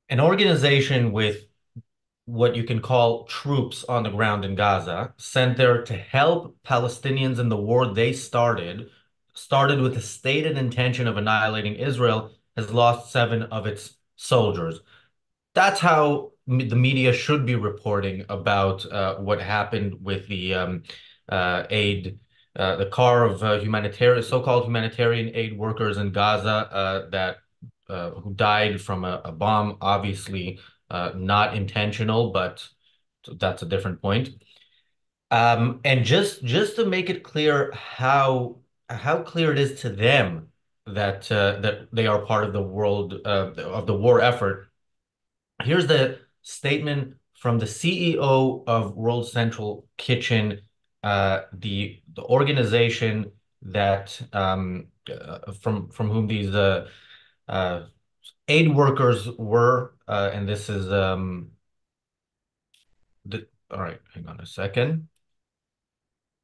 An organization with what you can call troops on the ground in Gaza, sent there to help Palestinians in the war they started with the stated intention of annihilating Israel, has lost 7 of its soldiers. That's how the media should be reporting about what happened with the aid, the car of so-called humanitarian aid workers in Gaza that who died from a bomb, obviously not intentional, but that's a different point. And just to make it clear how clear it is to them that they are part of the world of the war effort. Here's the statement from the CEO of World Central Kitchen, the organization that from whom these uh, aid workers were, and this is all right. Hang on a second,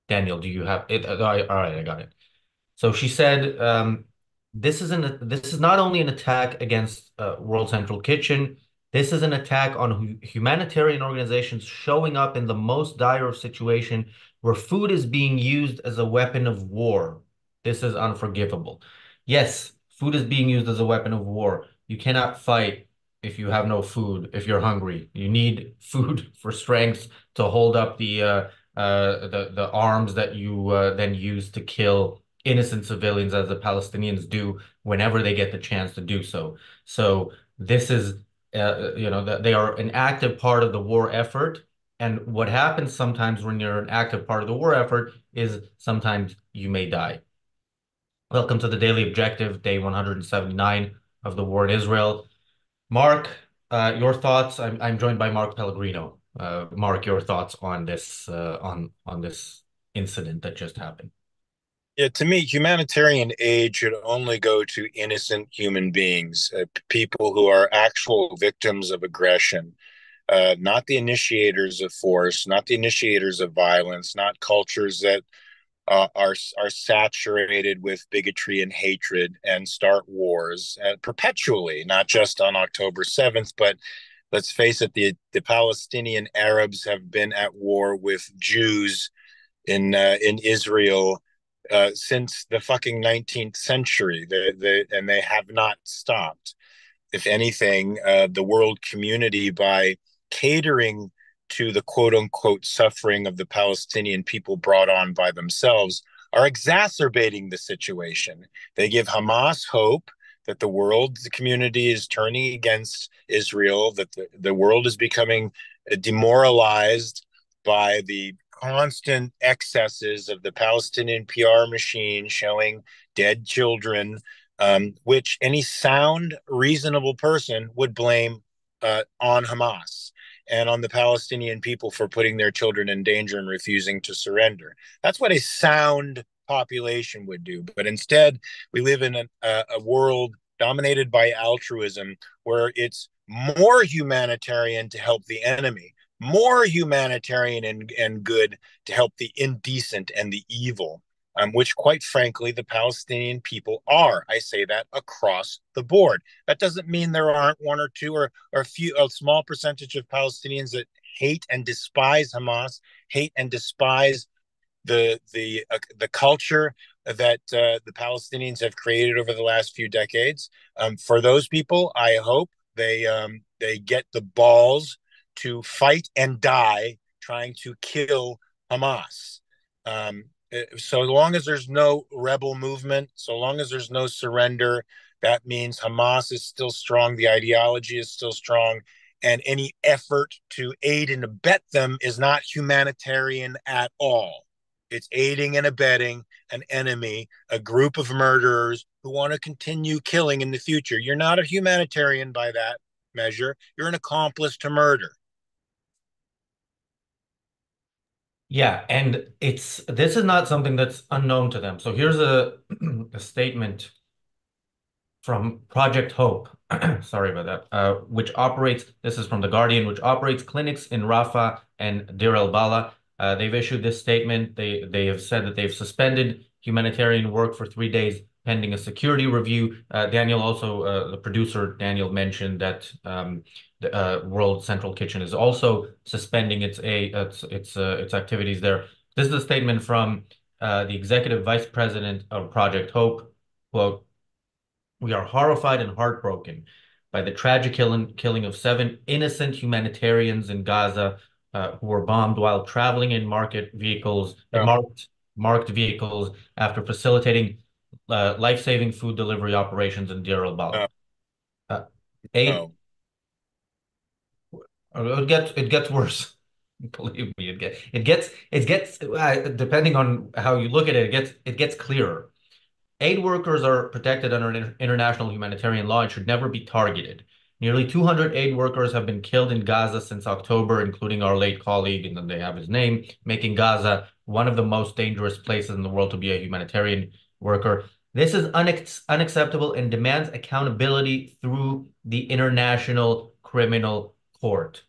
Daniel. Do you have it? All right, I got it. So she said, this is not only an attack against World Central Kitchen, this is an attack on humanitarian organizations showing up in the most dire of situation where food is being used as a weapon of war. This is unforgivable. Yes, food is being used as a weapon of war. You cannot fight if you have no food, if you're hungry. You need food for strength to hold up the arms that you then use to kill innocent civilians as the Palestinians do whenever they get the chance to do so. So this is, that they are an active part of the war effort. And what happens sometimes when you're an active part of the war effort is sometimes you may die. Welcome to the Daily Objective, day 179 of the war in Israel. Mark, your thoughts. I'm joined by Mark Pellegrino. Mark, your thoughts on this on this incident that just happened. Yeah, to me, humanitarian aid should only go to innocent human beings, people who are actual victims of aggression, not the initiators of force, not the initiators of violence, not cultures that are saturated with bigotry and hatred and start wars perpetually, not just on October 7th, but let's face it, the Palestinian Arabs have been at war with Jews in Israel since the fucking 19th century. And they have not stopped. If anything, the world community, by catering to the quote unquote suffering of the Palestinian people brought on by themselves, are exacerbating the situation. They give Hamas hope that the community is turning against Israel, that the world is becoming demoralized by the constant excesses of the Palestinian PR machine showing dead children, which any sound, reasonable person would blame on Hamas and on the Palestinian people for putting their children in danger and refusing to surrender. That's what a sound population would do. But instead, we live in a world dominated by altruism where it's more humanitarian to help the enemy, more humanitarian and good to help the indecent and the evil, which, quite frankly, the Palestinian people are. I say that across the board. That doesn't mean there aren't one or two or a small percentage of Palestinians that hate and despise Hamas, hate and despise the culture that the Palestinians have created over the last few decades. For those people, I hope they get the balls to fight and die trying to kill Hamas. So long as there's no rebel movement, so long as there's no surrender, that means Hamas is still strong, the ideology is still strong, and any effort to aid and abet them is not humanitarian at all. It's aiding and abetting an enemy, a group of murderers who want to continue killing in the future. You're not a humanitarian by that measure. You're an accomplice to murder. Yeah, and this is not something that's unknown to them. So here's a a statement from Project Hope. Sorry about that. Which operates, this is from The Guardian, which operates clinics in Rafah and Deir al-Balah. They've issued this statement. They have said that they've suspended humanitarian work for 3 days pending a security review. Daniel also, the producer Daniel mentioned that the World Central Kitchen is also suspending its activities there. This is a statement from the executive vice president of Project Hope. Quote, "We are horrified and heartbroken by the tragic killing of 7 innocent humanitarians in Gaza who were bombed while traveling in No, marked vehicles after facilitating life-saving food delivery operations in Deir al-Balah. no, Uh, eight, no. it gets worse. Believe me, it gets depending on how you look at it, it gets clearer. Aid workers are protected under international humanitarian law and should never be targeted. Nearly 200 aid workers have been killed in Gaza since October, including our late colleague, and then they have his name, making Gaza one of the most dangerous places in the world to be a humanitarian worker. This is unacceptable and demands accountability through the International Criminal Court.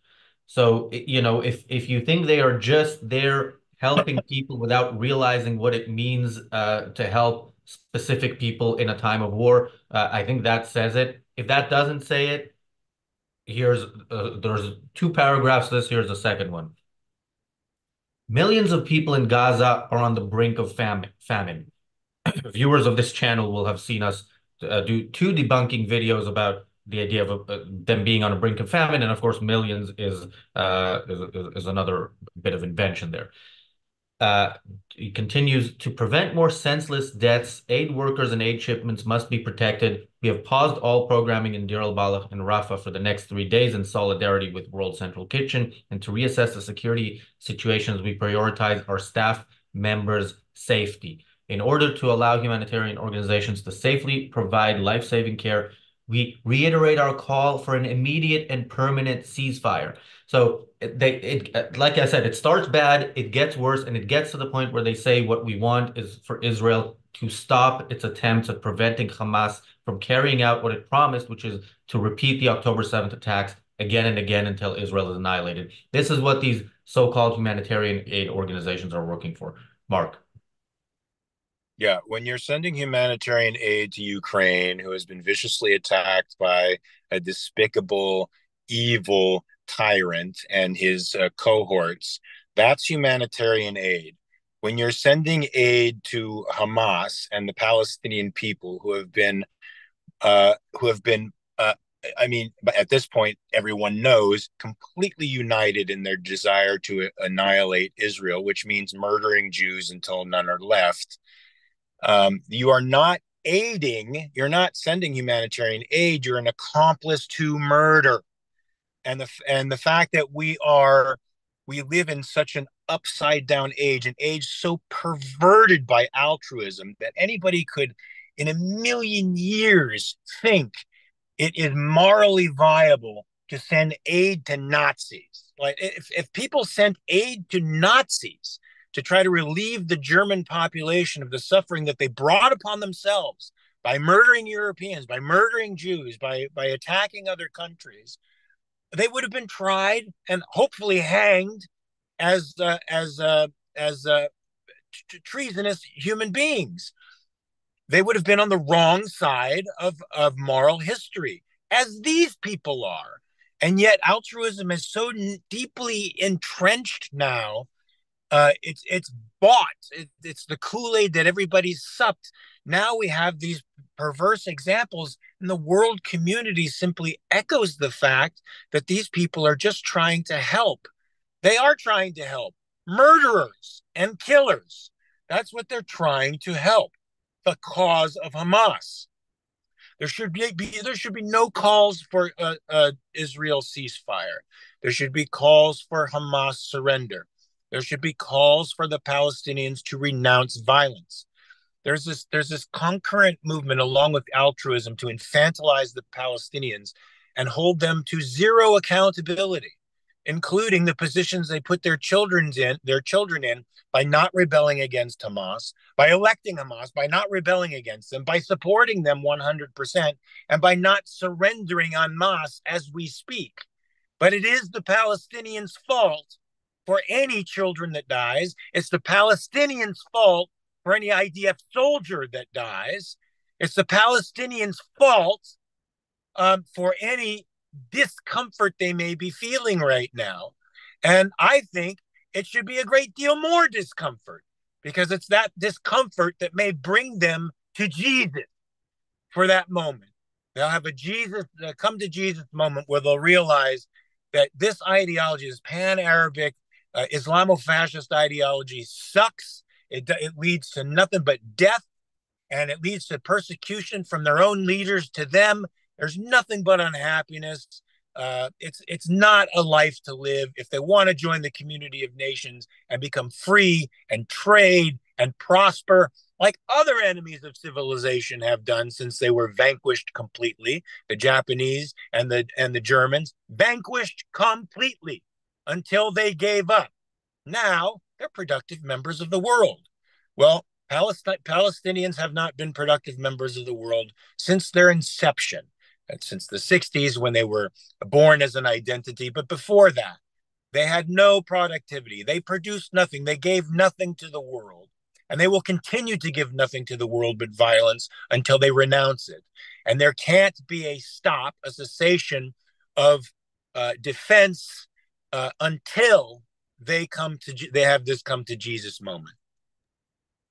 So, if you think they are just there helping people without realizing what it means to help specific people in a time of war, I think that says it. If that doesn't say it, there's 2 paragraphs. Here's the second one. Millions of people in Gaza are on the brink of famine. Viewers of this channel will have seen us do 2 debunking videos about the idea of them being on a brink of famine, and of course, millions is another bit of invention there. Uh, he continues to prevent more senseless deaths. Aid workers and aid shipments must be protected. We have paused all programming in Deir al-Balah and Rafah for the next 3 days in solidarity with World Central Kitchen. And to reassess the security situations, we prioritize our staff members' safety. In order to allow humanitarian organizations to safely provide life-saving care, we reiterate our call for an immediate and permanent ceasefire. So like I said, it starts bad, it gets worse, and it gets to the point where they say what we want is for Israel to stop its attempts at preventing Hamas from carrying out what it promised, which is to repeat the October 7th attacks again and again until Israel is annihilated. This is what these so-called humanitarian aid organizations are working for. Mark. Yeah, when you're sending humanitarian aid to Ukraine, who has been viciously attacked by a despicable, evil tyrant and his cohorts, that's humanitarian aid. When you're sending aid to Hamas and the Palestinian people who have been, I mean, at this point, everyone knows, completely united in their desire to annihilate Israel, which means murdering Jews until none are left. You are not aiding, you're not sending humanitarian aid, you're an accomplice to murder. And the fact that we live in such an upside down age, an age so perverted by altruism that anybody could in a million years think it is morally viable to send aid to Nazis. Like if people sent aid to Nazis to try to relieve the German population of the suffering that they brought upon themselves by murdering Europeans, by murdering Jews, by attacking other countries, they would have been tried and hopefully hanged as treasonous human beings. They would have been on the wrong side of moral history, as these people are. And yet altruism is so deeply entrenched now. It's bought. It's the Kool-Aid that everybody's supped. Now we have these perverse examples, and the world community simply echoes the fact that these people are just trying to help. They are trying to help murderers and killers. That's what they're trying to help. The cause of Hamas. There should be no calls for Israel ceasefire. There should be calls for Hamas surrender. There should be calls for the Palestinians to renounce violence. There's this concurrent movement along with altruism to infantilize the Palestinians and hold them to zero accountability, including the positions they put their children in by not rebelling against Hamas, by electing Hamas, by not rebelling against them, by supporting them 100%, and by not surrendering en masse as we speak. But it is the Palestinians' fault for any children that dies. It's the Palestinians' fault for any IDF soldier that dies. It's the Palestinians' fault for any discomfort they may be feeling right now. And I think it should be a great deal more discomfort because it's that discomfort that may bring them to Jesus for that moment. They'll have a Jesus, come to Jesus moment where they'll realize that this ideology, this pan Arabic, Islamo-fascist ideology sucks. It leads to nothing but death, and it leads to persecution from their own leaders to them. There's nothing but unhappiness. It's not a life to live. If they want to join the community of nations and become free and trade and prosper, like other enemies of civilization have done since they were vanquished completely, the Japanese and the Germans vanquished completely until they gave up. Now they're productive members of the world. Well, Palestinians have not been productive members of the world since their inception, and since the 60s when they were born as an identity. But before that, they had no productivity. They produced nothing. They gave nothing to the world. And they will continue to give nothing to the world but violence until they renounce it. And there can't be a stop, a cessation of defense until they have this come to Jesus moment.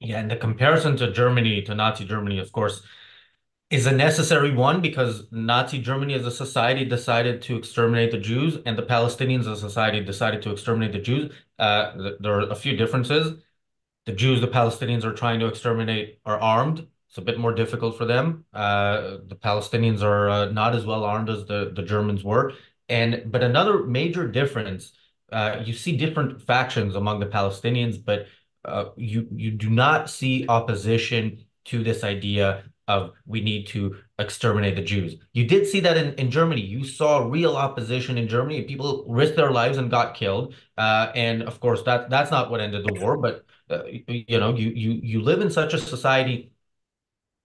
Yeah, and the comparison to Germany, to Nazi Germany, of course, is a necessary one because Nazi Germany as a society decided to exterminate the Jews, and the Palestinians as a society decided to exterminate the Jews. There are a few differences. The Jews the Palestinians are trying to exterminate are armed. It's a bit more difficult for them. The Palestinians are not as well armed as the Germans were. But another major difference, you see different factions among the Palestinians, but you do not see opposition to this idea of we need to exterminate the Jews. You did see that in Germany. You saw real opposition in Germany. People risked their lives and got killed. And of course, that's not what ended the war, but you live in such a society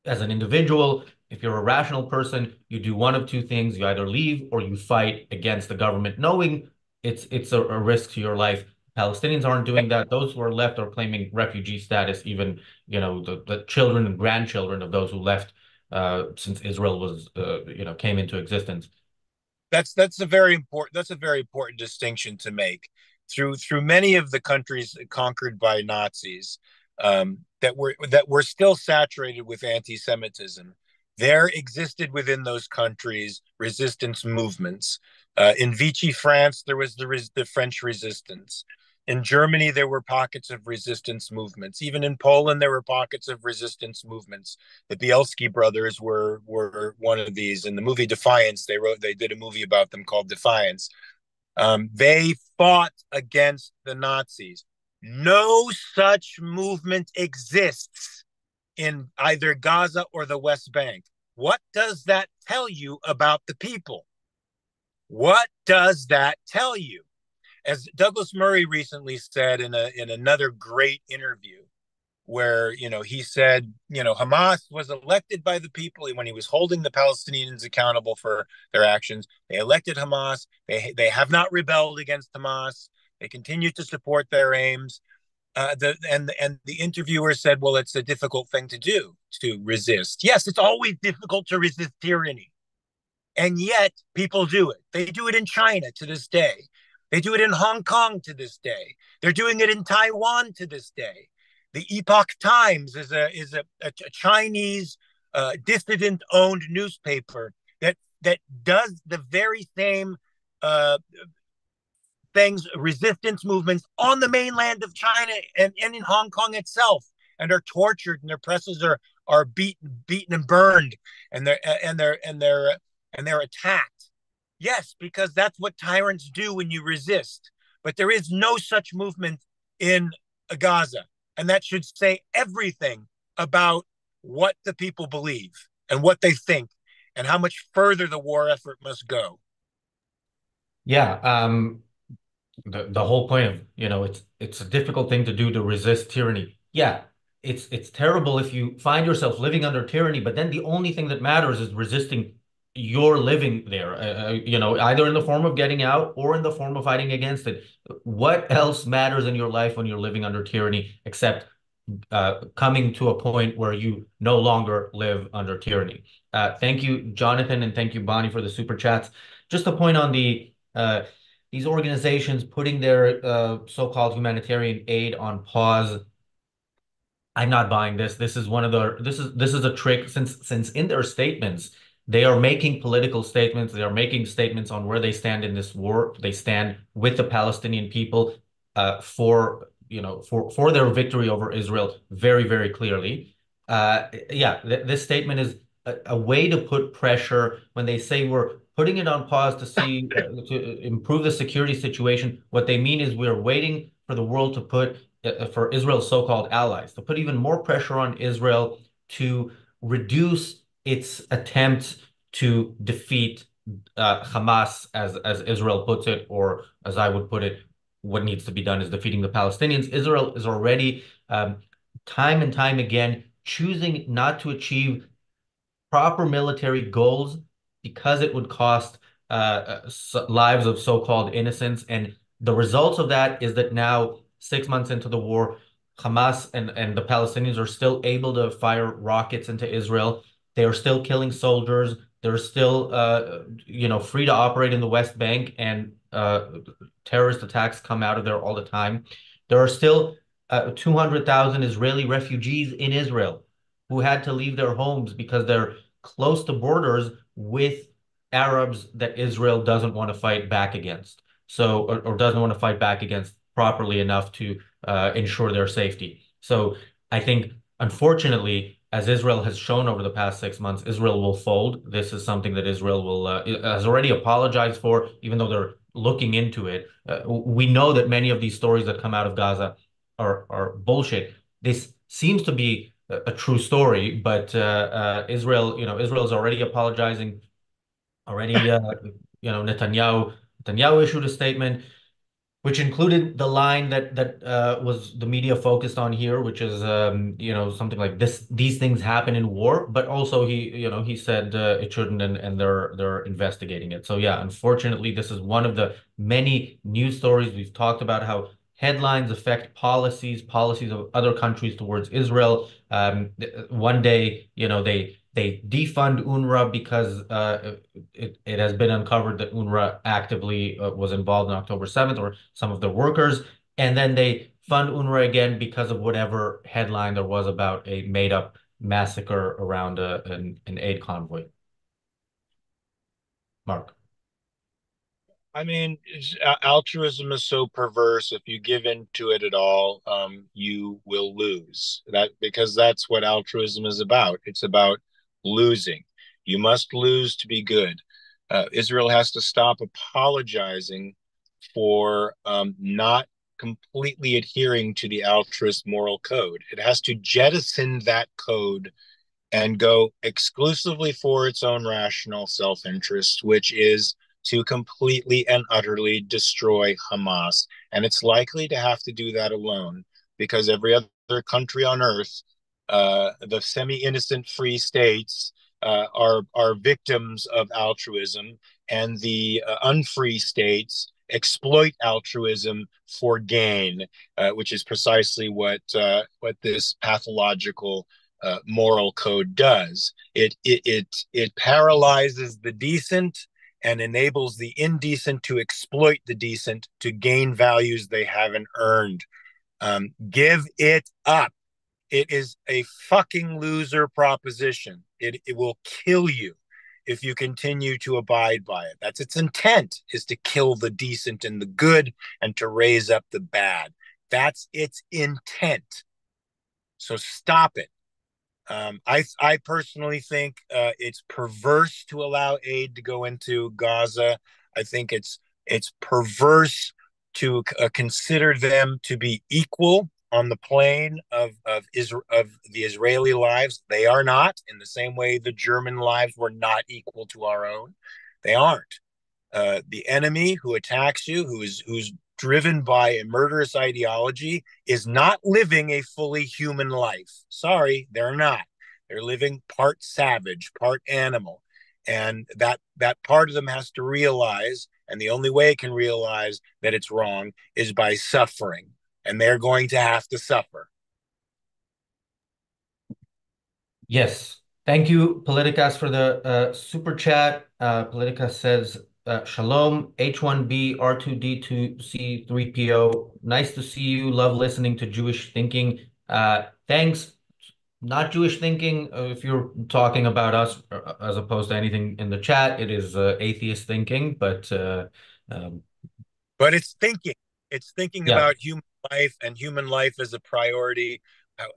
as an individual. If you're a rational person, you do one of two things: you either leave or you fight against the government, knowing it's a risk to your life. Palestinians aren't doing that. Those who are left are claiming refugee status, even the children and grandchildren of those who left since Israel was came into existence. That's a very important distinction to make. Through many of the countries conquered by Nazis, that were still saturated with anti-Semitism, there existed within those countries resistance movements. In Vichy France, there was the French resistance. In Germany, there were pockets of resistance movements. Even in Poland, there were pockets of resistance movements. The Bielski brothers were one of these. In the movie Defiance, they did a movie about them called Defiance. They fought against the Nazis. No such movement exists in either Gaza or the West Bank. What does that tell you about the people? What does that tell you? As Douglas Murray recently said in another great interview, where he said Hamas was elected by the people when he was holding the Palestinians accountable for their actions. They elected Hamas. They have not rebelled against Hamas. They continue to support their aims. The interviewer said, "Well, it's a difficult thing to do, to resist." Yes, it's always difficult to resist tyranny, and yet people do it. They do it in China to this day. They do it in Hong Kong to this day. They're doing it in Taiwan to this day. The Epoch Times is a Chinese dissident-owned newspaper that does the very same things, resistance movements on the mainland of China and in Hong Kong itself, and are tortured, and their presses are beaten and burned, and they're attacked. Yes, because that's what tyrants do when you resist. But there is no such movement in Gaza. And that should say everything about what the people believe and what they think and how much further the war effort must go. Yeah, the whole point of it's a difficult thing to do to resist tyranny. Yeah, it's terrible if you find yourself living under tyranny, but then the only thing that matters is resisting your living there. Either in the form of getting out or in the form of fighting against it. What else matters in your life when you're living under tyranny except coming to a point where you no longer live under tyranny. Thank you, Jonathan, and thank you, Bonnie, for the super chats. Just a point on these organizations putting their so-called humanitarian aid on pause. I'm not buying this. This is one of the this is a trick since in their statements they are making political statements. They are making statements on where they stand in this war. They stand with the Palestinian people for for their victory over Israel very clearly. Yeah, th this statement is a way to put pressure when they say we're putting it on pause to see to improve the security situation. What they mean is we're waiting for the world to put for Israel's so-called allies to put even more pressure on Israel to reduce its attempts to defeat Hamas, as Israel puts it, or as I would put it, what needs to be done is defeating the Palestinians. Israel is already time and time again choosing not to achieve proper military goals because it would cost lives of so-called innocents. And the results of that is that now, 6 months into the war, Hamas and the Palestinians are still able to fire rockets into Israel. They are still killing soldiers. They're still, free to operate in the West Bank, and terrorist attacks come out of there all the time. There are still 200,000 Israeli refugees in Israel who had to leave their homes because they're close to borders with Arabs that Israel doesn't want to fight back against. So, or doesn't want to fight back against properly enough to ensure their safety. So I think, unfortunately, as Israel has shown over the past 6 months, Israel will fold. This is something that Israel will has already apologized for, even though they're looking into it. We know that many of these stories that come out of Gaza are bullshit. This seems to be a true story, but Israel, Israel is already apologizing. Already, Netanyahu issued a statement which included the line that was the media focused on here, which is something like this: these things happen in war, but also he said it shouldn't, and they're investigating it. So yeah, unfortunately, this is one of the many news stories we've talked about how headlines affect policies of other countries towards Israel. One day, they defund UNRWA because it has been uncovered that UNRWA actively was involved on October 7th, or some of the workers, and then they fund UNRWA again because of whatever headline there was about a made-up massacre around an aid convoy. Mark. I mean, altruism is so perverse. If you give in to it at all, you will lose. That because that's what altruism is about. It's about losing. You must lose to be good. Israel has to stop apologizing for not completely adhering to the altruist moral code. It has to jettison that code and go exclusively for its own rational self interest, which is to completely and utterly destroy Hamas. And it's likely to have to do that alone because every other country on earth, the semi innocent free states, are victims of altruism, and the unfree states exploit altruism for gain, which is precisely what this pathological moral code does. It paralyzes the decent and enables the indecent to exploit the decent to gain values they haven't earned. Give it up. It is a fucking loser proposition. It will kill you if you continue to abide by it. That's its intent, is to kill the decent and the good and to raise up the bad. That's its intent. So stop it. I personally think it's perverse to allow aid to go into Gaza. I think it's perverse to consider them to be equal on the plane of the Israeli lives. They are not, in the same way the German lives were not equal to our own. They aren't. The enemy who attacks you, who's driven by a murderous ideology, is not living a fully human life. Sorry, they're not. They're living part savage, part animal. And that part of them has to realize, and the only way it can realize that it's wrong is by suffering. And they're going to have to suffer. Yes. Thank you, Politicas, for the super chat. Politicas says, Shalom, H1B, R2D2, C3PO. Nice to see you. Love listening to Jewish thinking. Thanks. Not Jewish thinking. If you're talking about us as opposed to anything in the chat, it is atheist thinking. But um, But it's thinking. It's thinking yeah, about human life and human life as a priority,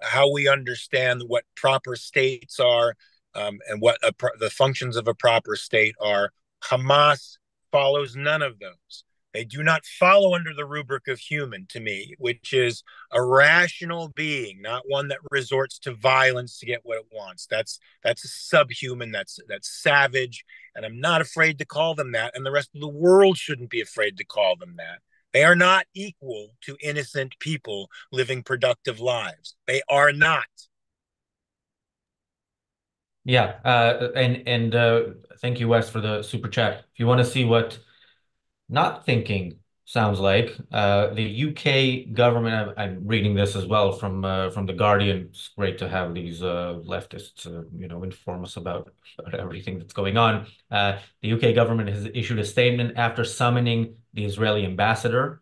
how we understand what proper states are, and what the functions of a proper state are. Hamas follows none of those. They do not follow under the rubric of human to me, which is a rational being, not one that resorts to violence to get what it wants. That's a subhuman. That's savage, and I'm not afraid to call them that. And the rest of the world shouldn't be afraid to call them that. They are not equal to innocent people living productive lives. They are not. yeah. And thank you, Wes, for the super chat. If you want to see what not thinking sounds like the UK government. I'm reading this as well from the Guardian. It's great to have these leftists, inform us about everything that's going on. The UK government has issued a statement after summoning the Israeli ambassador.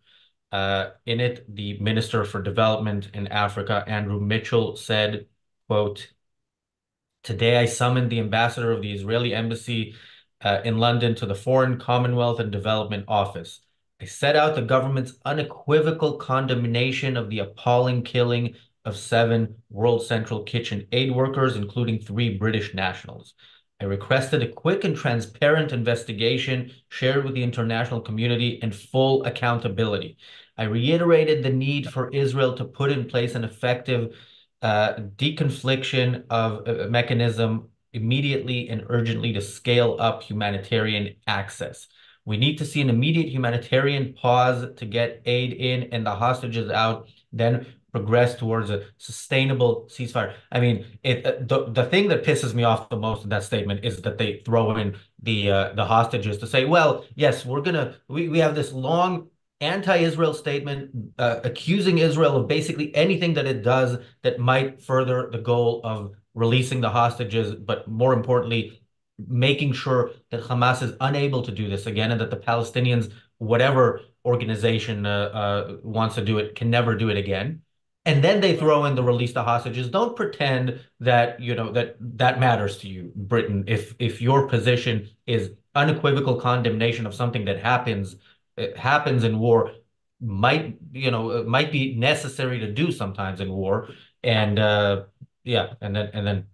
In it, the Minister for Development in Africa, Andrew Mitchell, said, "Quote." Today, I summoned the ambassador of the Israeli embassy in London to the Foreign Commonwealth and Development Office. I set out the government's unequivocal condemnation of the appalling killing of 7 World Central Kitchen aid workers, including 3 British nationals. I requested a quick and transparent investigation shared with the international community and full accountability. I reiterated the need for Israel to put in place an effective deconfliction of a mechanism immediately and urgently to scale up humanitarian access. We need to see an immediate humanitarian pause to get aid in and the hostages out, then progress towards a sustainable ceasefire. I mean, the thing that pisses me off the most in that statement is that they throw in the hostages to say, well, yes, we have this long anti-Israel statement accusing Israel of basically anything that it does that might further the goal of releasing the hostages, but more importantly, making sure that Hamas is unable to do this again and that the Palestinians, whatever organization wants to do it, can never do it again. And then they Well, throw in the release the hostages. Don't pretend that that matters to you, Britain. If your position is unequivocal condemnation of something that happens in war, might be necessary to do sometimes in war, and yeah, and then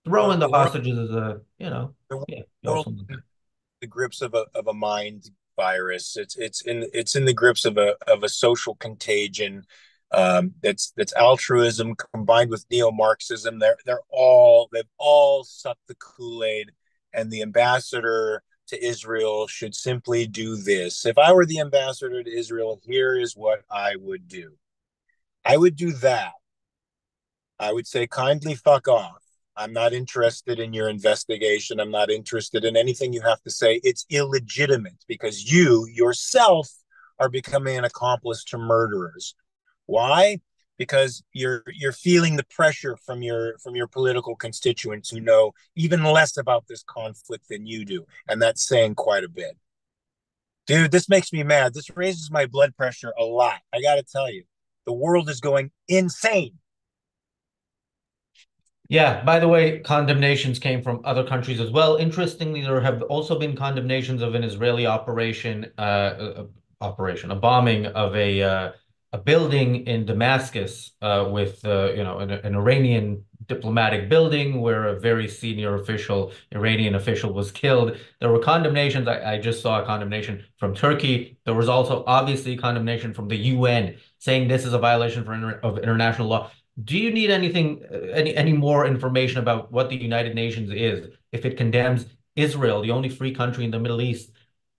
throw in well, the hostages as a the yeah, you world also the grips of a mind virus. It's in the grips of a social contagion. That's altruism combined with neo-Marxism. They've all sucked the Kool-Aid, and the ambassador to Israel should simply do this. If I were the ambassador to Israel, here is what I would do. I would do that. I would say kindly fuck off. I'm not interested in your investigation. I'm not interested in anything you have to say. It's illegitimate because you yourself are becoming an accomplice to murderers. Why? Because you're feeling the pressure from your political constituents who know even less about this conflict than you do, and that's saying quite a bit. Dude, this makes me mad. This raises my blood pressure a lot. I got to tell you, the world is going insane. Yeah, by the way, condemnations came from other countries as well. Interestingly, there have also been condemnations of an Israeli a bombing of a building in Damascus with an Iranian diplomatic building where a very senior Iranian official was killed. There were condemnations. I just saw a condemnation from Turkey. There was also obviously condemnation from the UN saying this is a violation of international law. Do you need any more information about what the United Nations is if it condemns Israel, the only free country in the Middle East,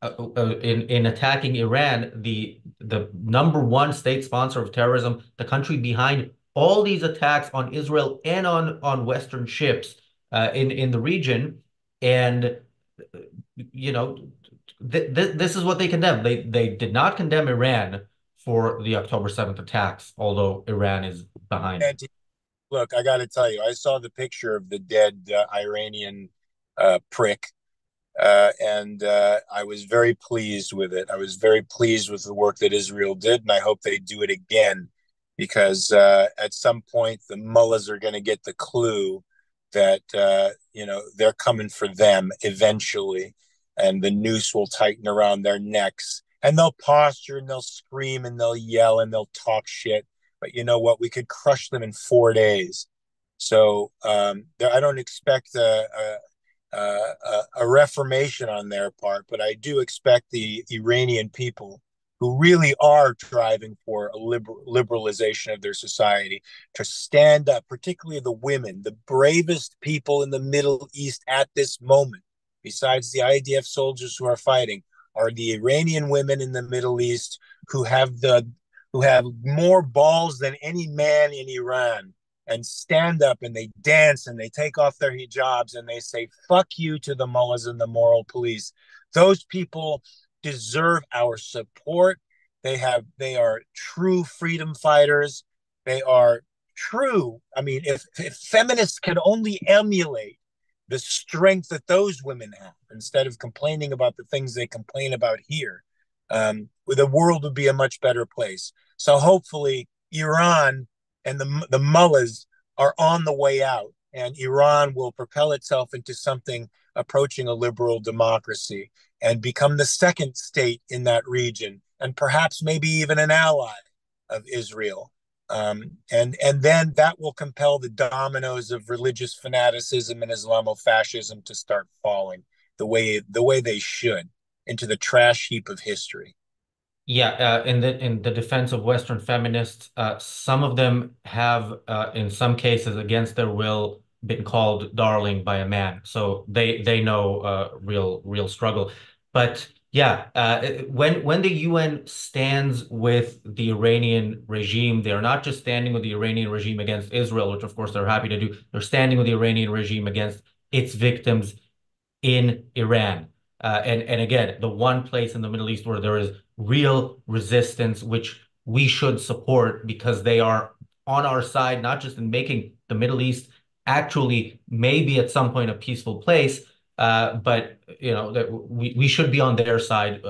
in attacking Iran, the number one state sponsor of terrorism, the country behind all these attacks on Israel and on Western ships in the region, and you know this is what they condemn. They did not condemn Iran for the October 7th attacks, although Iran is behind them. Look, I got to tell you, I saw the picture of the dead Iranian prick, and I was very pleased with it. I was very pleased with the work that Israel did, and I hope they do it again because at some point the mullahs are going to get the clue that they're coming for them eventually, and the noose will tighten around their necks, and they'll posture and they'll scream and they'll yell and they'll talk shit. But you know what? We could crush them in 4 days. So I don't expect a reformation on their part, but I do expect the Iranian people who really are driving for a liberalization of their society to stand up, particularly the women, the bravest people in the Middle East at this moment, besides the IDF soldiers who are fighting, are the Iranian women in the Middle East who have more balls than any man in Iran and stand up and they dance and they take off their hijabs and they say fuck you to the mullahs and the moral police. Those people deserve our support. They are true freedom fighters. They are true. I mean, if feminists can only emulate the strength that those women have instead of complaining about the things they complain about here, the world would be a much better place. So hopefully Iran and the mullahs are on the way out, and Iran will propel itself into something approaching a liberal democracy and become the second state in that region, and perhaps maybe even an ally of Israel. And then that will compel the dominoes of religious fanaticism and Islamofascism to start falling the way they should into the trash heap of history. Yeah, in the defense of Western feminists, some of them have, in some cases, against their will, been called darling by a man. So they know real struggle. But yeah, when the UN stands with the Iranian regime, they're not just standing with the Iranian regime against Israel, which of course they're happy to do. They're standing with the Iranian regime against its victims in Iran. And again, the one place in the Middle East where there is real resistance, which we should support because they are on our side, not just in making the Middle East actually maybe at some point a peaceful place, but you know that we should be on their side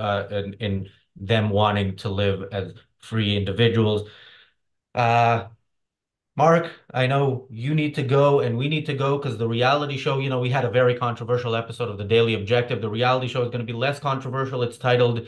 in them wanting to live as free individuals. Uh, Mark, I know you need to go and we need to go because the reality show, we had a very controversial episode of the Daily Objective. The reality show is going to be less controversial. It's titled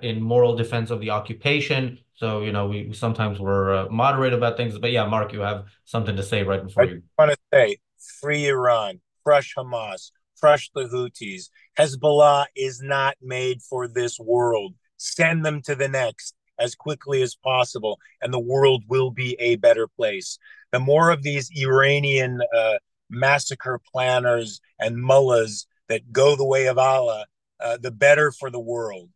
In Moral Defense of the Occupation. So, we sometimes we're moderate about things. But yeah, Mark, you have something to say right I before just you. want to say, free Iran, crush Hamas, crush the Houthis. Hezbollah is not made for this world. Send them to the next as quickly as possible, and the world will be a better place. The more of these Iranian massacre planners and mullahs that go the way of Allah, the better for the world.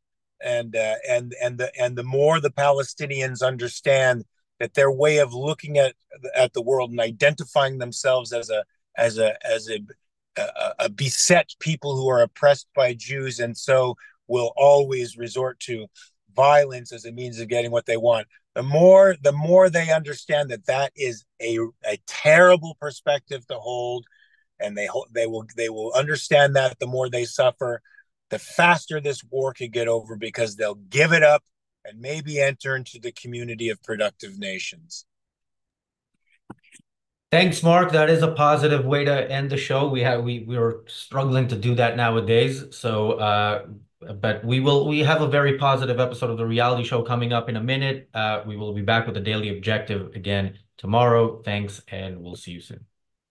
And the more the Palestinians understand that their way of looking at the world and identifying themselves as a beset people who are oppressed by Jews and so will always resort to violence as a means of getting what they want. The more they understand that that is a terrible perspective to hold, and they will understand that the more they suffer, the faster this war could get over because they'll give it up and maybe enter into the community of productive nations. Thanks, Mark. That is a positive way to end the show. We were struggling to do that nowadays. So, but we have a very positive episode of the reality show coming up in a minute. We will be back with the Daily Objective again tomorrow. Thanks, and we'll see you soon.